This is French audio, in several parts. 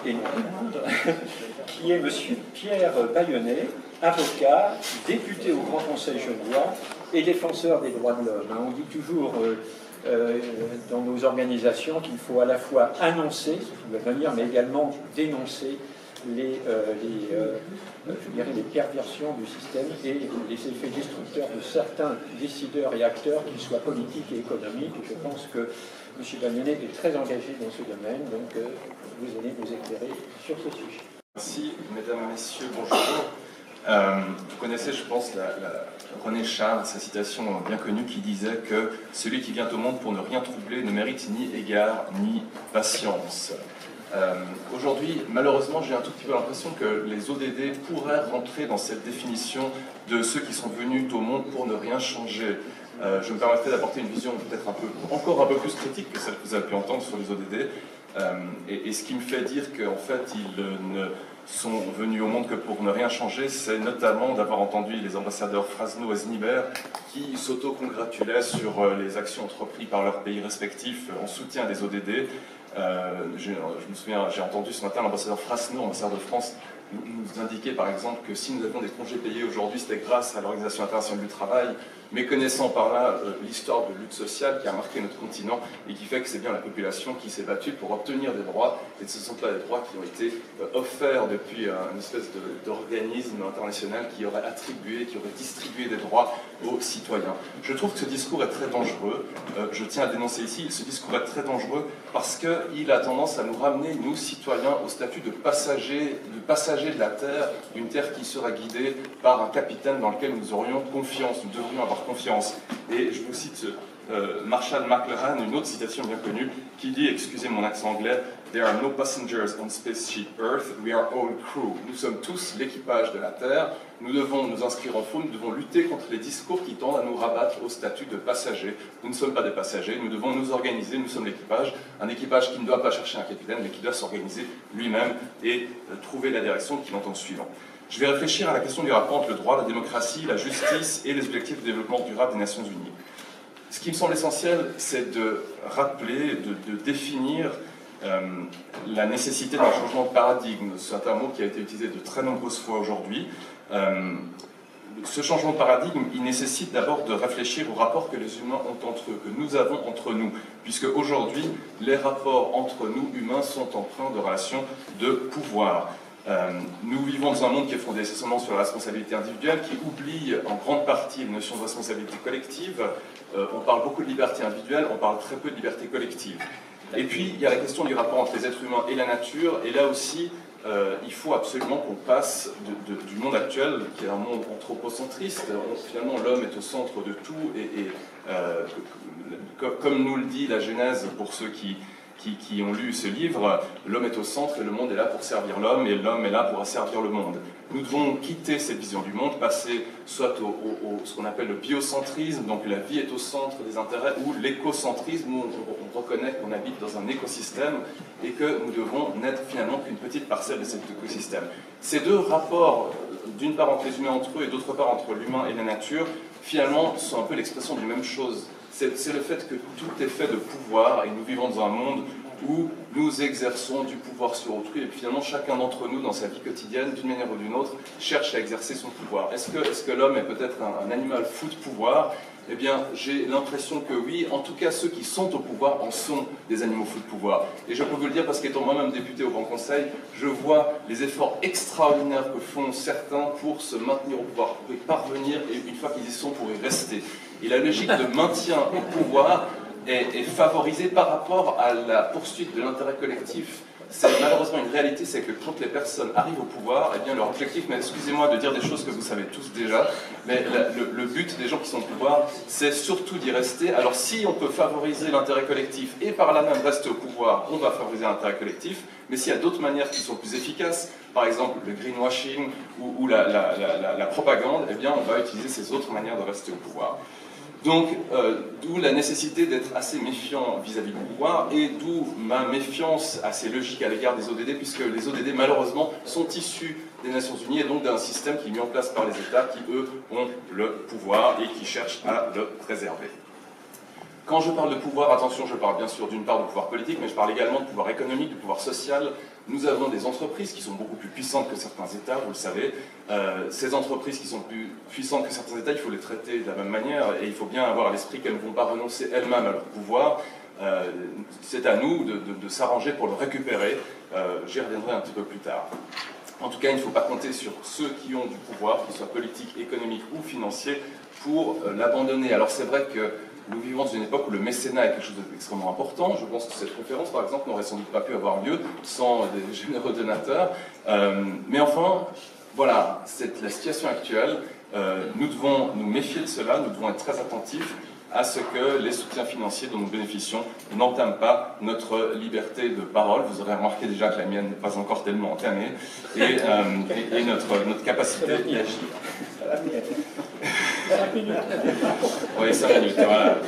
et non des moindres, qui est M. Pierre Bayonnet, avocat, député au Grand Conseil genevois et défenseur des droits de l'homme. On dit toujours dans nos organisations qu'il faut à la fois annoncer ce qui va venir, mais également dénoncer les perversions du système et les effets destructeurs de certains décideurs et acteurs, qu'ils soient politiques et économiques. Et je pense que M. Bayonnet est très engagé dans ce domaine, donc vous allez nous éclairer sur ce sujet. Merci, mesdames, messieurs, bonjour. Vous connaissez, je pense, René Char, sa citation bien connue qui disait que celui qui vient au monde pour ne rien troubler ne mérite ni égard ni patience. Aujourd'hui, malheureusement, j'ai un tout petit peu l'impression que les ODD pourraient rentrer dans cette définition de ceux qui sont venus au monde pour ne rien changer. Je me permettrai d'apporter une vision peut-être encore un peu plus critique que celle que vous avez pu entendre sur les ODD, et ce qui me fait dire qu'en fait, ils ne sont venus au monde que pour ne rien changer, c'est notamment d'avoir entendu les ambassadeurs Frasno et Znibert qui s'auto-congratulaient sur les actions entreprises par leurs pays respectifs en soutien des ODD. Je me souviens, j'ai entendu ce matin l'ambassadeur Frasno, ambassadeur de France, nous indiquer par exemple que si nous avions des congés payés aujourd'hui, c'était grâce à l'Organisation internationale du travail, méconnaissant par là l'histoire de lutte sociale qui a marqué notre continent et qui fait que c'est bien la population qui s'est battue pour obtenir des droits, et ce ne sont pas des droits qui ont été offerts depuis une espèce d'organisme international qui aurait attribué, qui aurait distribué des droits aux citoyens. Je trouve que ce discours est très dangereux, je tiens à dénoncer ici, ce discours est très dangereux parce qu'il a tendance à nous ramener, nous citoyens, au statut de passagers de la Terre, une Terre qui sera guidée par un capitaine dans lequel nous aurions confiance, nous devrions avoir confiance. Et je vous cite Marshall McLuhan, une autre citation bien connue, qui dit, excusez mon accent anglais, « There are no passengers on spaceship Earth, we are all crew ». Nous sommes tous l'équipage de la Terre, nous devons nous inscrire en faux, nous devons lutter contre les discours qui tendent à nous rabattre au statut de passagers. Nous ne sommes pas des passagers, nous devons nous organiser, nous sommes l'équipage, un équipage qui ne doit pas chercher un capitaine, mais qui doit s'organiser lui-même et trouver la direction qu'il entend suivre. Je vais réfléchir à la question du rapport entre le droit, la démocratie, la justice et les objectifs de développement durable des Nations Unies. Ce qui me semble essentiel, c'est de rappeler, de définir la nécessité d'un changement de paradigme. C'est un mot qui a été utilisé de très nombreuses fois aujourd'hui. Ce changement de paradigme, il nécessite d'abord de réfléchir aux rapports que les humains ont entre eux, que nous avons entre nous, puisque aujourd'hui, les rapports entre nous, humains, sont empreints de relations de pouvoir. Nous vivons dans un monde qui est fondé essentiellement sur la responsabilité individuelle, qui oublie en grande partie les notions de responsabilité collective. On parle beaucoup de liberté individuelle, on parle très peu de liberté collective. Et puis, il y a la question du rapport entre les êtres humains et la nature, et là aussi, il faut absolument qu'on passe du monde actuel, qui est un monde anthropocentriste. Finalement, l'homme est au centre de tout, et comme nous le dit la Genèse, pour ceux qui ont lu ce livre, l'homme est au centre et le monde est là pour servir l'homme, et l'homme est là pour servir le monde. Nous devons quitter cette vision du monde, passer soit ce qu'on appelle le biocentrisme, donc la vie est au centre des intérêts, ou l'écocentrisme, où on reconnaît qu'on habite dans un écosystème et que nous devons n'être finalement qu'une petite parcelle de cet écosystème. Ces deux rapports, d'une part entre les humains entre eux et d'autre part entre l'humain et la nature, finalement sont un peu l'expression d'une même chose. C'est le fait que tout est fait de pouvoir, et nous vivons dans un monde où nous exerçons du pouvoir sur autrui, et puis finalement chacun d'entre nous dans sa vie quotidienne, d'une manière ou d'une autre, cherche à exercer son pouvoir. Est-ce que l'homme est peut-être un animal fou de pouvoir? Eh bien, j'ai l'impression que oui, en tout cas ceux qui sont au pouvoir en sont des animaux fous de pouvoir. Et je peux vous le dire parce qu'étant moi-même député au Grand Conseil, je vois les efforts extraordinaires que font certains pour se maintenir au pouvoir, pour y parvenir, et une fois qu'ils y sont, pour y rester. Et la logique de maintien au pouvoir est favorisée par rapport à la poursuite de l'intérêt collectif. C'est malheureusement une réalité, c'est que quand les personnes arrivent au pouvoir, eh bien leur objectif, mais excusez-moi de dire des choses que vous savez tous déjà, mais le but des gens qui sont au pouvoir, c'est surtout d'y rester. Alors si on peut favoriser l'intérêt collectif et par là même rester au pouvoir, on va favoriser l'intérêt collectif, mais s'il y a d'autres manières qui sont plus efficaces, par exemple le greenwashing ou la propagande, eh bien on va utiliser ces autres manières de rester au pouvoir. Donc, d'où la nécessité d'être assez méfiant vis-à-vis du pouvoir, et d'où ma méfiance assez logique à l'égard des ODD, puisque les ODD, malheureusement, sont issus des Nations Unies, et donc d'un système qui est mis en place par les États, qui, eux, ont le pouvoir et qui cherchent à le préserver. Quand je parle de pouvoir, attention, je parle bien sûr d'une part de pouvoir politique, mais je parle également de pouvoir économique, de pouvoir social. Nous avons des entreprises qui sont beaucoup plus puissantes que certains États, vous le savez. Ces entreprises qui sont plus puissantes que certains États, il faut les traiter de la même manière, et il faut bien avoir à l'esprit qu'elles ne vont pas renoncer elles-mêmes à leur pouvoir. C'est à nous de s'arranger pour le récupérer. J'y reviendrai un petit peu plus tard. En tout cas, il ne faut pas compter sur ceux qui ont du pouvoir, qu'ils soient politiques, économiques ou financiers, pour l'abandonner. Alors c'est vrai que nous vivons dans une époque où le mécénat est quelque chose d'extrêmement important. Je pense que cette conférence, par exemple, n'aurait sans doute pas pu avoir lieu sans des généreux donateurs. Mais enfin, voilà, c'est la situation actuelle. Nous devons nous méfier de cela, nous devons être très attentifs à ce que les soutiens financiers dont nous bénéficions n'entament pas notre liberté de parole. Vous aurez remarqué déjà que la mienne n'est pas encore tellement entamée, et notre capacité d'agir. 5 minutes. Oui, 5 minutes, voilà.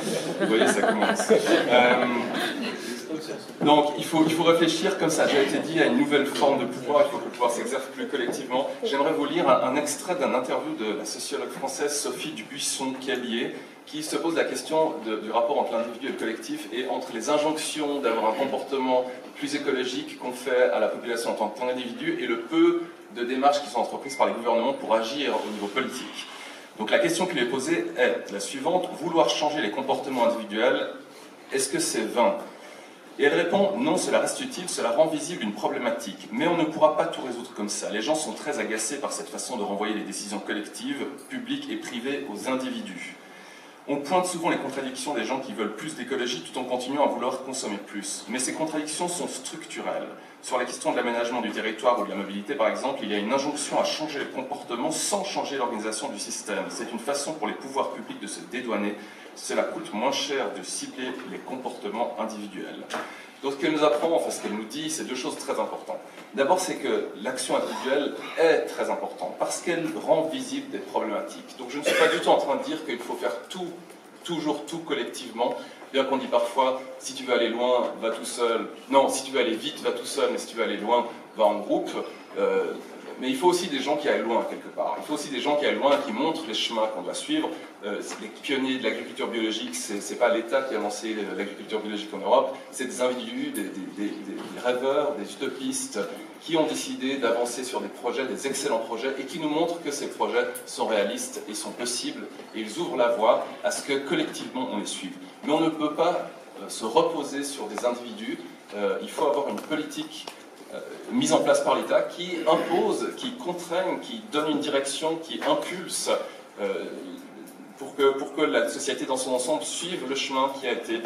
Vous voyez, ça commence. Donc, il faut réfléchir, comme ça a déjà été dit, à une nouvelle forme de pouvoir. Il faut que le pouvoir s'exerce plus collectivement. J'aimerais vous lire un extrait d'un interview de la sociologue française Sophie Dubuisson-Kellier, qui se pose la question du rapport entre l'individu et le collectif, et entre les injonctions d'avoir un comportement plus écologique qu'on fait à la population en tant qu'individu, et le peu de démarches qui sont entreprises par les gouvernements pour agir au niveau politique. Donc la question qui lui est posée est la suivante: vouloir changer les comportements individuels, est-ce que c'est vain? Et elle répond: non, cela reste utile, cela rend visible une problématique, mais on ne pourra pas tout résoudre comme ça. Les gens sont très agacés par cette façon de renvoyer les décisions collectives, publiques et privées aux individus. On pointe souvent les contradictions des gens qui veulent plus d'écologie tout en continuant à vouloir consommer plus. Mais ces contradictions sont structurelles. Sur la question de l'aménagement du territoire ou de la mobilité, par exemple, il y a une injonction à changer le comportement sans changer l'organisation du système. C'est une façon pour les pouvoirs publics de se dédouaner. Cela coûte moins cher de cibler les comportements individuels. Donc ce qu'elle nous apprend, enfin ce qu'elle nous dit, c'est deux choses très importantes. D'abord, c'est que l'action individuelle est très importante parce qu'elle rend visible des problématiques. Donc je ne suis pas du tout en train de dire qu'il faut faire tout, toujours tout collectivement, bien qu'on dit parfois, si tu veux aller loin, va tout seul. Non, si tu veux aller vite, va tout seul, mais si tu veux aller loin, va en groupe. Mais il faut aussi des gens qui aillent loin quelque part. Il faut aussi des gens qui aillent loin, qui montrent les chemins qu'on doit suivre. Les pionniers de l'agriculture biologique, c'est pas l'État qui a lancé l'agriculture biologique en Europe, c'est des individus, des rêveurs, des utopistes qui ont décidé d'avancer sur des projets, des excellents projets, et qui nous montrent que ces projets sont réalistes et sont possibles, et ils ouvrent la voie à ce que collectivement on les suive. Mais on ne peut pas se reposer sur des individus, il faut avoir une politique mise en place par l'État qui impose, qui contraigne, qui donne une direction, qui impulse pour que la société dans son ensemble suive le chemin qui a été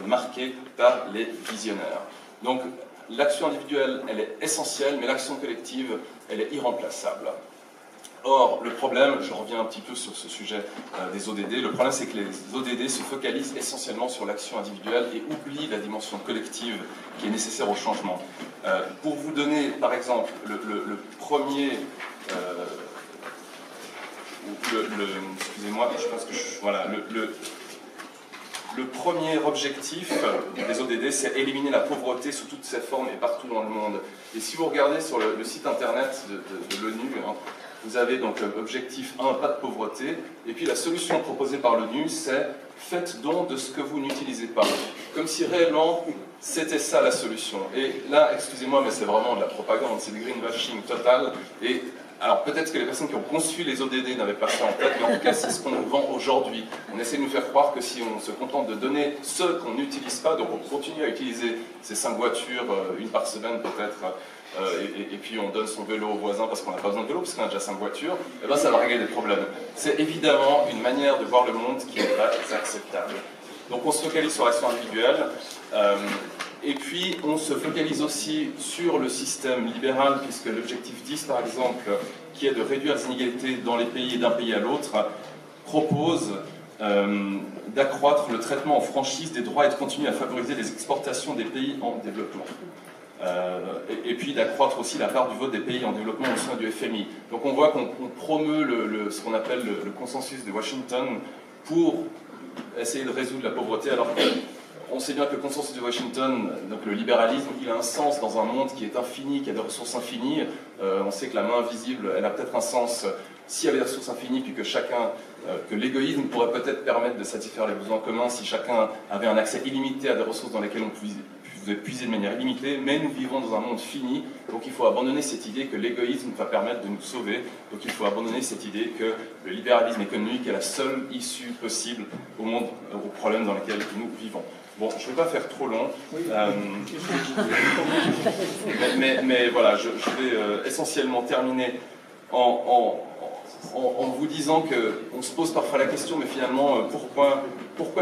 marqué par les visionnaires. Donc l'action individuelle, elle est essentielle, mais l'action collective, elle est irremplaçable. Or, le problème, je reviens un petit peu sur ce sujet des ODD, le problème c'est que les ODD se focalisent essentiellement sur l'action individuelle et oublient la dimension collective qui est nécessaire au changement. Pour vous donner, par exemple, le premier... excusez-moi, je pense que voilà, le premier objectif des ODD, c'est éliminer la pauvreté sous toutes ses formes et partout dans le monde. Et si vous regardez sur le site internet de l'ONU, vous avez donc objectif 1, pas de pauvreté, et puis la solution proposée par l'ONU, c'est faites don de ce que vous n'utilisez pas. Comme si réellement c'était ça la solution. Et là, excusez-moi, mais c'est vraiment de la propagande, c'est du greenwashing total. Et alors peut-être que les personnes qui ont conçu les ODD n'avaient pas ça en tête, mais en tout cas c'est ce qu'on nous vend aujourd'hui. On essaie de nous faire croire que si on se contente de donner ce qu'on n'utilise pas, donc on continue à utiliser ces 5 voitures, une par semaine peut-être, et puis on donne son vélo au voisin parce qu'on n'a pas besoin de vélo, parce qu'on a déjà 5 voitures, et ben ça va régler des problèmes. C'est évidemment une manière de voir le monde qui n'est pas acceptable. Donc on se focalise sur l'action individuelle, et puis on se focalise aussi sur le système libéral, puisque l'objectif 10 par exemple, qui est de réduire les inégalités dans les pays et d'un pays à l'autre, propose d'accroître le traitement en franchise des droits et de continuer à favoriser les exportations des pays en développement. Et puis d'accroître aussi la part du vote des pays en développement au sein du FMI. Donc on voit qu'on promeut ce qu'on appelle le consensus de Washington pour essayer de résoudre la pauvreté, alors qu'on sait bien que le consensus de Washington, donc le libéralisme, il a un sens dans un monde qui est infini, qui a des ressources infinies. On sait que la main invisible, elle a peut-être un sens s'il y avait des ressources infinies, puis que l'égoïsme pourrait peut-être permettre de satisfaire les besoins communs si chacun avait un accès illimité à des ressources dans lesquelles on pouvait puiser de manière illimitée, mais nous vivons dans un monde fini, donc il faut abandonner cette idée que l'égoïsme va permettre de nous sauver, donc il faut abandonner cette idée que le libéralisme économique est la seule issue possible aux problèmes dans lesquels nous vivons. Bon, je ne vais pas faire trop long, mais voilà, je vais essentiellement terminer en vous disant qu'on se pose parfois la question, mais finalement, pourquoi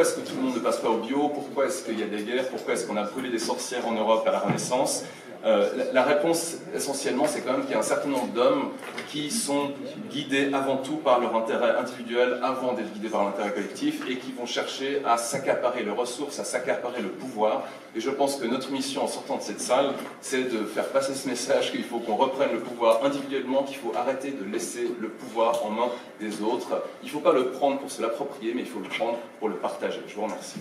est-ce que tout le monde ne passe pas au bio? Pourquoi est-ce qu'il y a des guerres? Pourquoi est-ce qu'on a brûlé des sorcières en Europe à la Renaissance? La réponse, essentiellement, c'est quand même qu'il y a un certain nombre d'hommes qui sont guidés avant tout par leur intérêt individuel, avant d'être guidés par l'intérêt collectif, et qui vont chercher à s'accaparer les ressources, à s'accaparer le pouvoir. Et je pense que notre mission en sortant de cette salle, c'est de faire passer ce message qu'il faut qu'on reprenne le pouvoir individuellement, qu'il faut arrêter de laisser le pouvoir en main des autres. Il ne faut pas le prendre pour se l'approprier, mais il faut le prendre pour le partager. Je vous remercie.